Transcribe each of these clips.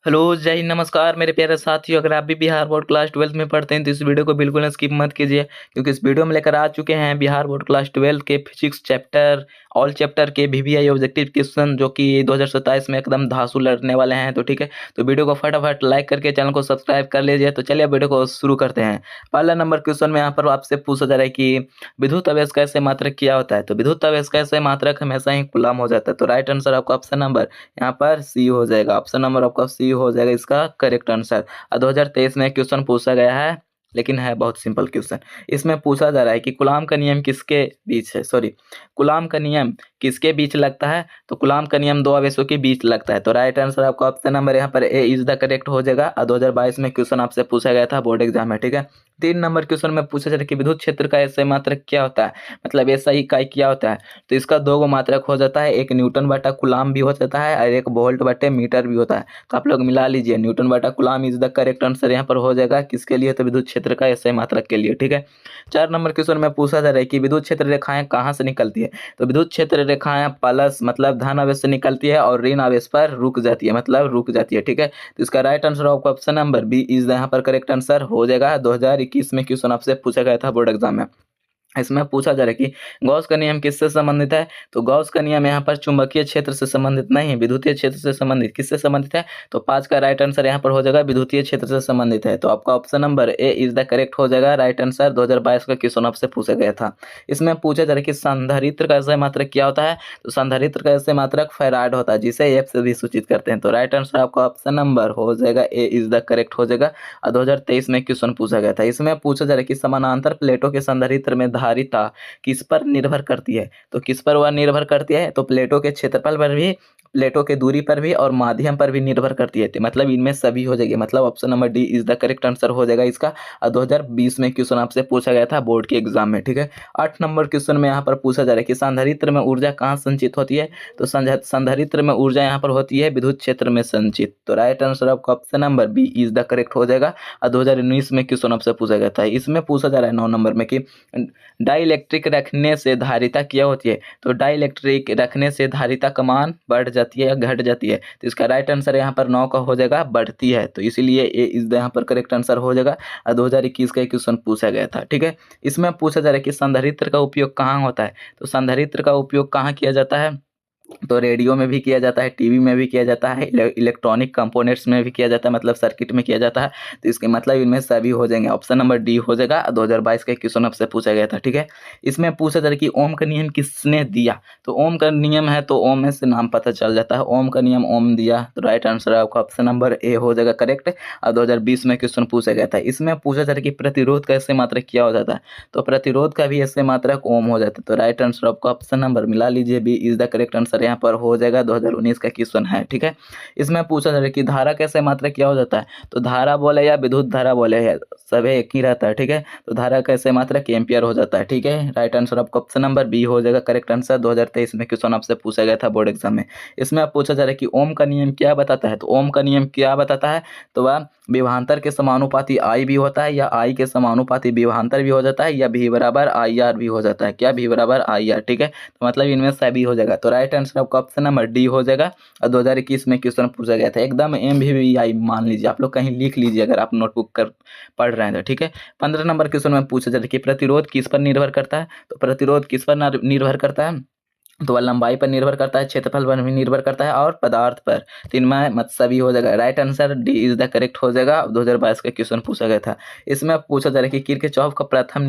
Hello, जय हिंद, नमस्कार मेरे प्यारे साथियों। अगर आप भी बिहार बोर्ड क्लास 12 में पढ़ते हैं तो इस वीडियो को बिल्कुल स्किप मत कीजिए, क्योंकि इस वीडियो में लेकर आ चुके हैं बिहार बोर्ड क्लास 12 के फिजिक्स चैप्टर ऑल चैप्टर के वीवीआई ऑब्जेक्टिव क्वेश्चन, जो कि 2027 में एकदम धांसू लड़ने वाले हैं। तो ठीक है, तो वीडियो को फटाफट लाइक करके चैनल को सब्सक्राइब कर लीजिए। तो चलिए वीडियो को शुरू करते हैं। पहला नंबर क्वेश्चन में यहाँ पर आपसे पूछा जा रहा है कि विद्युत आवेश कैसे मात्रक क्या होता है। तो विद्युत आवेश कैसे मात्रक हमेशा ही कूलम हो जाता है। तो राइट आंसर आपका ऑप्शन नंबर यहाँ पर सी हो जाएगा। ऑप्शन नंबर आपका सी हो जाएगा इसका करेक्ट आंसर। 2023 में क्वेश्चन पूछा गया है, लेकिन है बहुत सिंपल क्वेश्चन। इसमें पूछा जा रहा है कि कूलॉम का नियम किसके बीच है, सॉरी, कूलॉम का नियम किसके बीच लगता है। तो कूलॉम का नियम दो आवेशों के बीच लगता है। तो राइट आंसर आपका ऑप्शन नंबर यहाँ पर ए इज द करेक्ट हो जाएगा। 2022 में क्वेश्चन आपसे पूछा गया था बोर्ड एग्जाम में। ठीक है, 3 नंबर क्वेश्चन में पूछा जा रहा है कि विद्युत क्षेत्र का ऐसे मात्रक क्या होता है, मतलब ऐसा इकाई क्या होता है। तो इसका दो गो मात्रक हो जाता है, एक न्यूटन बटा कूलॉम भी हो जाता है और एक वोल्ट बटे मीटर भी होता है। तो आप लोग मिला लीजिए, न्यूटन बटा Coulomb is the correct answer यहाँ पर हो जाएगा। किसके लिए, तो विद्युत क्षेत्र का ऐसे मात्रक के लिए। ठीक है, 4 नंबर क्वेश्चन में पूछा जा रहा है कि विद्युत क्षेत्र रेखाएं कहाँ से निकलती है। तो विद्युत क्षेत्र रेखाएं प्लस मतलब धन आवेश से निकलती है और ऋण आवेश पर रुक जाती है, मतलब रुक जाती है। ठीक है, तो इसका राइट आंसर आपको ऑप्शन नंबर बी इज यहाँ पर करेक्ट आंसर हो जाएगा। 2021 में क्वेश्चन आपसे पूछा गया था बोर्ड एग्जाम में। इसमें पूछा जा रहा है कि गॉस का नियम किससे संबंधित है। तो गॉस का नियम यहाँ पर चुंबकीय क्षेत्र से संबंधित नहीं, विद्युतीय क्षेत्र से संबंधित। किससे संबंधित है, तो 5 का राइट आंसर यहाँ पर हो जाएगा, विद्युतीय क्षेत्र से संबंधित है। तो आपका option number A is the correct हो जाएगा। राइट आंसर 2022 का क्वेश्चन आपसे पूछा गया था। इसमें पूछा जा रहा है कि संधारित्र का ऐसा मात्रक क्या होता है। तो संधारित्र का ऐसे मात्रक फैराड होता है, जिसे एफ से भी सूचित करते हैं। तो राइट आंसर आपका ऑप्शन नंबर हो जाएगा ए इज द करेक्ट हो जाएगा। 2023 में क्वेश्चन पूछा गया था। इसमें पूछा जा रहा है कि समानांतर प्लेटों के संधारित्र में धारिता किस पर निर्भर करती है। तो किस पर वह निर्भर करती है, तो प्लेटों के क्षेत्रफल पर भी, प्लेटों के दूरी पर भी और माध्यम पर भी निर्भर करती है। तो मतलब इनमें सभी हो जाएगी, मतलब option number D is the correct answer हो जाएगा इसका। 2020 में क्वेश्चन आपसे पूछा गया था बोर्ड के एग्जाम में। ठीक है, 8 नंबर क्वेश्चन में यहाँ पर पूछा जा रहा है कि संधारित्र में ऊर्जा कहाँ संचित होती है। तो संधारित्र में ऊर्जा यहाँ पर होती है विद्युत क्षेत्र में संचित। तो राइट आंसर आपका option number B is the correct हो जाएगा। 2019 में क्वेश्चन आपसे पूछा गया था। इसमें पूछा जा रहा है 9 नंबर में कि डाइलेक्ट्रिक रखने से धारिता क्या होती है। तो डाइलेक्ट्रिक रखने से धारिता का मान बढ़ जाती है या घट जाती है। तो इसका राइट आंसर यहाँ पर 9 का हो जाएगा, बढ़ती है। तो इसीलिए ए इज यहाँ पर करेक्ट आंसर हो जाएगा। 2021 का क्वेश्चन पूछा गया था। ठीक है, इसमें पूछा जा रहा है कि संधारित्र का उपयोग कहाँ होता है। तो संधारित्र का उपयोग कहाँ किया जाता है। तो रेडियो में भी किया जाता है, टीवी में भी किया जाता है, इलेक्ट्रॉनिक कंपोनेंट्स में भी किया जाता है, मतलब सर्किट में किया जाता है। तो इसके मतलब इनमें सभी हो जाएंगे। ऑप्शन नंबर डी हो जाएगा। 2022 का क्वेश्चन आपसे पूछा गया था। ठीक है, इसमें पूछा जा रहा है कि ओम का नियम किसने दिया। तो ओम का नियम है, तो ओम में से नाम पता चल जाता है। ओम का नियम ओम दिया। तो राइट आंसर आपका ऑप्शन नंबर ए हो जाएगा करेक्ट। 2020 में क्वेश्चन पूछा गया था। इसमें पूछा जा रहा है कि प्रतिरोध का ऐसे मात्रक क्या हो जाता है। तो प्रतिरोध का भी ऐसे मात्रक ओम हो जाता है। तो राइट आंसर आपका ऑप्शन नंबर मिला लीजिए, B is the correct answer यहाँ पर हो जाएगा। 2019 का क्वेश्चन है। ठीक है, इसमें पूछा जा रहा है कि धारा कैसे मात्रक क्या हो जाता है। तो धारा बोले या विद्युत धारा बोले है, सब एक ही रहता है। ठीक है, तो धारा कैसे मात्रक एम्पियर हो जाता है। ठीक है, राइट आंसर आपका ऑप्शन नंबर बी हो जाएगा करेक्ट आंसर। 2023 में क्वेश्चन आपसे पूछा गया था बोर्ड एग्जाम में। इसमें पूछा जा रहा है कि ओम का नियम क्या बताता है। तो ओम का नियम क्या बताता है, तो वह विभवांतर के समानुपाती आई भी होता है, या आई के समानुपाती विभवांतर भी हो जाता है, या भी बराबर आई आर भी हो जाता है। क्या, भी बराबर आई आर। ठीक है, तो मतलब इनमें सभी हो जाएगा। तो राइट आंसर आपका ऑप्शन नंबर डी हो जाएगा। और 2021 में क्वेश्चन पूछा गया था, एकदम MVVI मान लीजिए, आप लोग कहीं लिख लीजिए अगर आप नोटबुक कर पढ़ रहे हैं तो। ठीक है, 15 नंबर क्वेश्चन में पूछा जाता है कि प्रतिरोध किस पर निर्भर करता है। तो प्रतिरोध किस पर निर्भर करता है, तो वह लंबाई पर निर्भर करता है, क्षेत्रफल पर भी निर्भर करता है और पदार्थ पर। तो इनमें मत सभी हो जाएगा। Right answer D is the correct हो जाएगा। 2022 का क्वेश्चन पूछा गया था। इसमें पूछा जा रहा है कि किरचॉफ का प्रथम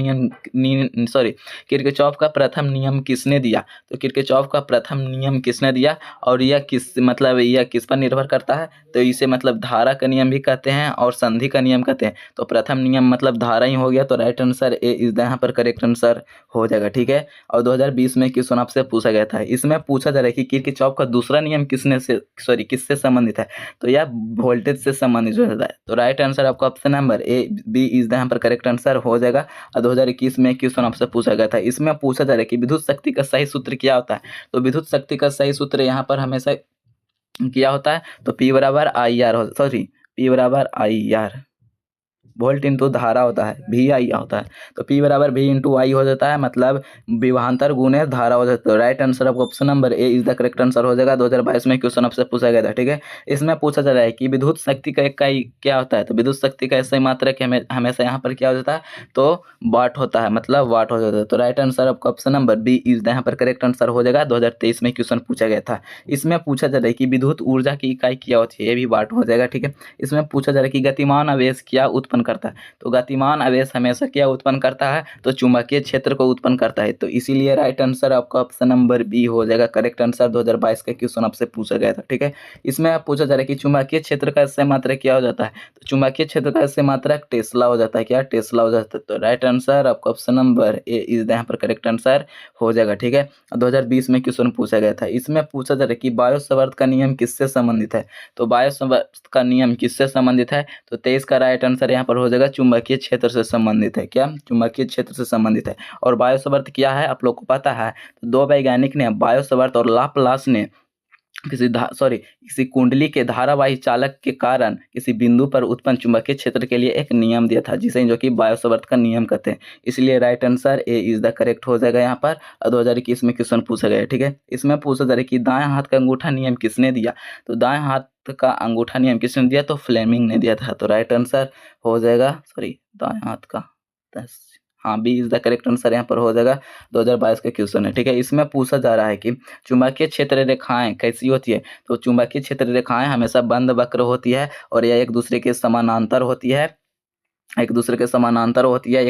किरचॉफ का प्रथम नियम किसने दिया। तो किरचॉफ का प्रथम नियम किसने दिया, और यह किस पर निर्भर करता है। तो इसे मतलब धारा का नियम भी कहते हैं और संधि का नियम कहते हैं। तो प्रथम नियम मतलब धारा ही हो गया। तो राइट आंसर ए इज यहाँ पर करेक्ट आंसर हो जाएगा। ठीक है, और 2020 में क्वेश्चन आपसे पूछा गया था। इसमें पूछा जा रहा है कि किरचॉफ का दूसरा नियम किससे संबंधित है। तो यह वोल्टेज से संबंधित हो जाता है। तो राइट आंसर आपका option number A B is यहाँ पर करेक्ट आंसर हो जाएगा। और 2021 में क्वेश्चन आपसे पूछा गया था। इसमें पूछा जा रहा है कि विद्युत शक्ति का सही सूत्र क्या होता है। तो विद्युत शक्ति का सही सूत्र यहाँ पर हमेशा क्या होता है, तो P बराबर आई आर, सॉरी, P बराबर आई आर। वोल्ट इंटू धारा होता है, वी आई होता है। तो P बराबर V इंटू आई हो जाता है, मतलब विभवांतर गुणे धारा हो जाता है। राइट आंसर आपको option number A is the correct answer हो जाएगा। 2022 में क्वेश्चन आपसे पूछा गया था, ठीक है। इसमें पूछा जा रहा है कि विद्युत शक्ति का इकाई क्या होता है। तो विद्युत शक्ति का ऐसा मात्रक हमेशा यहाँ पर क्या हो जाता है, तो वाट होता है, मतलब वाट हो जाता है। तो राइट आंसर आपका option number B is the यहाँ पर करेक्ट आंसर हो जाएगा। 2023 में क्वेश्चन पूछा गया था। इसमें पूछा जा रहा है कि विद्युत ऊर्जा की इकाई क्या होती है, ये भी वाट हो जाएगा, ठीक है। इसमें पूछा जा रहा है कि गतिमान आवेश क्या उत्पन्न करता है। तो गतिमान आवेश हमेशा क्या उत्पन्न करता है, तो चुंबकीय क्षेत्र को उत्पन्न करता है। तो इसीलिए राइट आंसर आपका ऑप्शन नंबर बी हो जाएगा करेक्ट आंसर। 2022 का क्वेश्चन आपसे पूछा गया था, ठीक है। इसमें आप पूछा जा रहा है कि चुंबकीय क्षेत्र का एसआई मात्रक क्या हो जाता है। तो चुंबकीय क्षेत्र का एसआई मात्रक टेस्ला हो जाता है, क्या टेस्ला हो जाता है। तो राइट आंसर आपका ऑप्शन नंबर ए इज यहाँ पर करेक्ट आंसर हो जाएगा, ठीक है। 2020 में क्वेश्चन पूछा गया था। इसमें पूछा जा रहा है कि बायो सावर्त का नियम किससे संबंधित है। तो बायो सावर्त का नियम किससे संबंधित है, तो 23 का राइट आंसर यहाँ पर हो जाएगा चुंबकीय क्षेत्र से संबंधित है, क्या चुंबकीय क्षेत्र से संबंधित है। और बायो सावर्त क्या है आप लोग को पता है। तो दो वैज्ञानिक ने बायो सावर्त और लाप्लास ने किसी कुंडली के धारावाही चालक के कारण किसी बिंदु पर उत्पन्न चुंबकीय क्षेत्र के लिए एक नियम दिया था, जिसे जो कि बायो सावर्त का नियम कहते हैं। इसलिए right answer A is the correct हो जाएगा यहाँ पर। 2021 में क्वेश्चन पूछा गया, ठीक है। इसमें पूछा जा रहा है कि दाएं हाथ का अंगूठा नियम किसने दिया। तो दाएं हाथ का अंगूठा नियम किसने दिया, तो फ्लेमिंग ने दिया था। तो राइट आंसर हो जाएगा, दाएं हाथ का, हाँ B is the correct answer यहाँ पर हो जाएगा। 2022 का क्वेश्चन है, ठीक है। इसमें पूछा जा रहा है कि चुंबकीय क्षेत्र रेखाएं कैसी होती है। तो चुंबकीय क्षेत्र रेखाएं हमेशा बंद वक्र होती है और यह एक दूसरे के समानांतर होती है, एक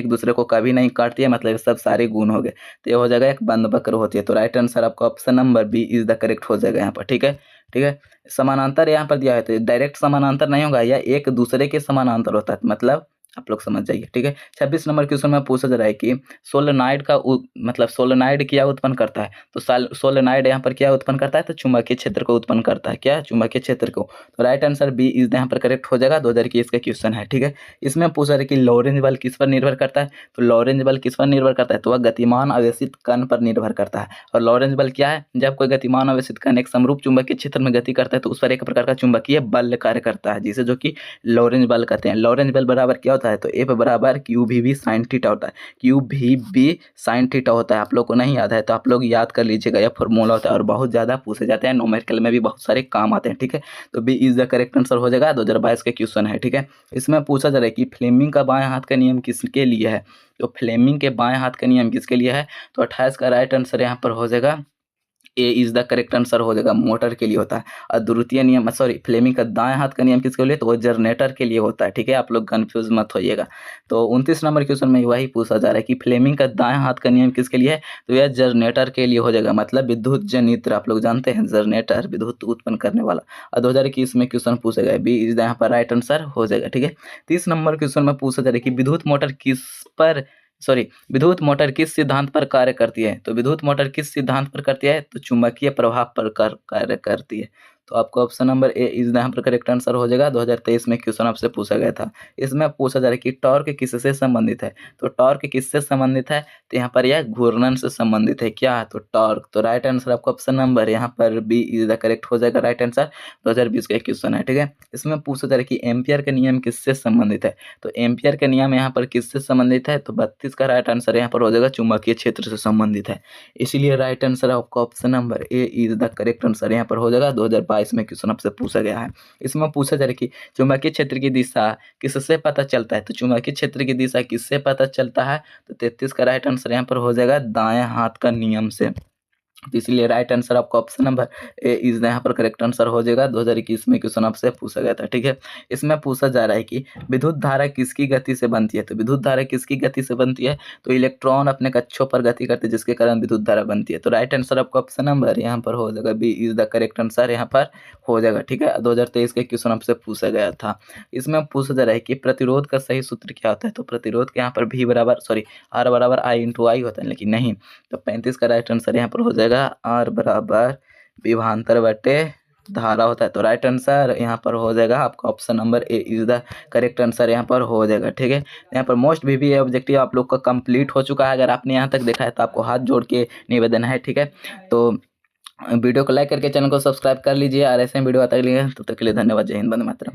दूसरे को कभी नहीं काटती है, मतलब सब सारे गुण हो गए। तो ये हो जाएगा एक बंद वक्र होती है। तो राइट आंसर आपका option number B is the correct हो जाएगा यहाँ पर, ठीक है, ठीक है। समानांतर यहाँ पर दिया है, तो डायरेक्ट समानांतर नहीं होगा, या एक दूसरे के समानांतर होता है, मतलब आप लोग समझ जाइए, ठीक है। 26 नंबर क्वेश्चन में पूछा जा रहा है कि सोलेनाइड का मतलब सोलेनाइड क्या उत्पन्न करता है। तो सोलेनाइड यहाँ पर क्या उत्पन्न करता है, तो चुंबकीय क्षेत्र को उत्पन्न करता है, क्या चुंबकीय क्षेत्र को। तो राइट आंसर बी इज यहाँ पर करेक्ट हो जाएगा। 2021 का क्वेश्चन है, ठीक है। इसमें पूछा जा रहा है कि लॉरेंज बल किस पर निर्भर करता है। तो लॉरेंज बल किस पर निर्भर करता है, तो वह गतिमान आवेशित कण पर निर्भर करता है। और लॉरेंज बल क्या है, जब कोई गतिमान आवेशित कण एक समरूप चुंबकीय क्षेत्र में गति करता है तो उस पर एक प्रकार का चुंबकीय बल कार्य करता है, जिसे जो कि लॉरेंज बल कहते हैं। लॉरेंज बल बराबर क्या होता है, तो एफ बराबर क्यू वी साइन थीटा होता है। क्यू वी साइन थीटा होता है। आप लोग को नहीं याद है तो आप लोग याद कर लीजिएगा, यह फॉर्मूला होता है और बहुत ज़्यादा पूछे जाते हैं, न्यूमेरिकल में भी बहुत सारे काम आते हैं, ठीक है। तो B is the correct answer हो जाएगा। 2022 का क्वेश्चन है, ठीक है। इसमें पूछा जा रहा है कि फ्लेमिंग का बाएं हाथ का नियम किसके लिए है। तो फ्लेमिंग के बाएं हाथ का नियम किसके लिए है, तो 28 का राइट आंसर यहाँ पर हो जाएगा ए इज द करेक्ट आंसर हो जाएगा, मोटर के लिए होता है। और द्वितीय नियम फ्लेमिंग का दाएं हाथ का नियम किसके लिए, तो वो जनरेटर के लिए होता है, ठीक है। आप लोग कंफ्यूज मत होइएगा। तो 29 नंबर क्वेश्चन में वही पूछा जा रहा है कि फ्लेमिंग का दाएं हाथ का नियम किसके लिए है, तो यह जनरेटर के लिए हो जाएगा, मतलब विद्युत जनित्र। आप लोग जानते हैं जनरेटर विद्युत उत्पन्न करने वाला। और 2021 में क्वेश्चन पूछा गया, बी इज यहाँ पर राइट आंसर हो जाएगा, ठीक है। 30 नंबर क्वेश्चन में पूछा जा रहा है कि विद्युत मोटर किस सिद्धांत पर कार्य करती है। तो विद्युत मोटर किस सिद्धांत पर करती है, तो चुंबकीय प्रभाव पर कार्य करती है। तो आपको ऑप्शन नंबर ए इज यहाँ पर करेक्ट आंसर हो जाएगा। 2023 में क्वेश्चन आपसे पूछा गया था। इसमें पूछा जा रहा है कि टॉर्क किससे संबंधित है। तो टॉर्क किससे संबंधित है, तो यहाँ पर यह घूर्णन से संबंधित है, क्या, तो टॉर्क। तो राइट आंसर आपका ऑप्शन नंबर यहाँ पर बी इज द करेक्ट हो जाएगा, राइट आंसर। 2020 का क्वेश्चन है, ठीक है। इसमें पूछा जा रहा है कि एम्पियर का नियम किससे संबंधित है। तो एम्पियर का नियम यहाँ पर किससे संबंधित है, तो 32 का राइट आंसर यहाँ पर हो जाएगा चुंबकीय क्षेत्र से संबंधित है। इसीलिए राइट आंसर आपका option number A is the correct answer यहाँ पर हो जाएगा। 2022 में क्वेश्चन आपसे पूछा गया है। इसमें पूछा जा रहा है कि चुंबकीय क्षेत्र की दिशा किससे पता चलता है। तो चुंबकीय क्षेत्र की दिशा किससे पता चलता है, तो 33 का राइट आंसर यहाँ पर हो जाएगा दाएं हाथ का नियम से। तो इसलिए राइट आंसर आपका ऑप्शन नंबर ए इज यहाँ पर करेक्ट आंसर हो जाएगा। 2021 में क्वेश्चन आपसे पूछा गया था, ठीक है। इसमें पूछा जा रहा है कि विद्युत धारा किसकी गति से बनती है। तो विद्युत धारा किसकी गति से बनती है, तो इलेक्ट्रॉन अपने कक्षों पर गति करते हैं, जिसके कारण विद्युत धारा बनती है। तो राइट आंसर आपका ऑप्शन नंबर यहाँ पर हो जाएगा, B is the correct answer यहाँ पर हो जाएगा, ठीक है। 2023 के क्वेश्चन आपसे पूछा गया था। इसमें पूछा जा रहा है कि प्रतिरोध का सही सूत्र क्या होता है। तो प्रतिरोध के यहाँ पर आर बराबर आई इंटू आई होता है, लेकिन नहीं। तो 35 का राइट आंसर यहाँ पर हो जाएगा आर बराबर विभवांतर बटे धारा होता है। तो राइट आंसर यहाँ पर हो जाएगा आपका option number A is the correct answer यहाँ पर हो जाएगा, ठीक है। यहाँ पर मोस्ट VBA ऑब्जेक्टिव आप लोग का कंप्लीट हो चुका है। अगर आपने यहाँ तक देखा है तो आपको हाथ जोड़ के निवेदन है, ठीक है। तो वीडियो को लाइक करके चैनल को सब्सक्राइब कर लीजिए और ऐसे वीडियो आता है, तब तक के लिए धन्यवाद। जय हिंद, वंदे मातरम।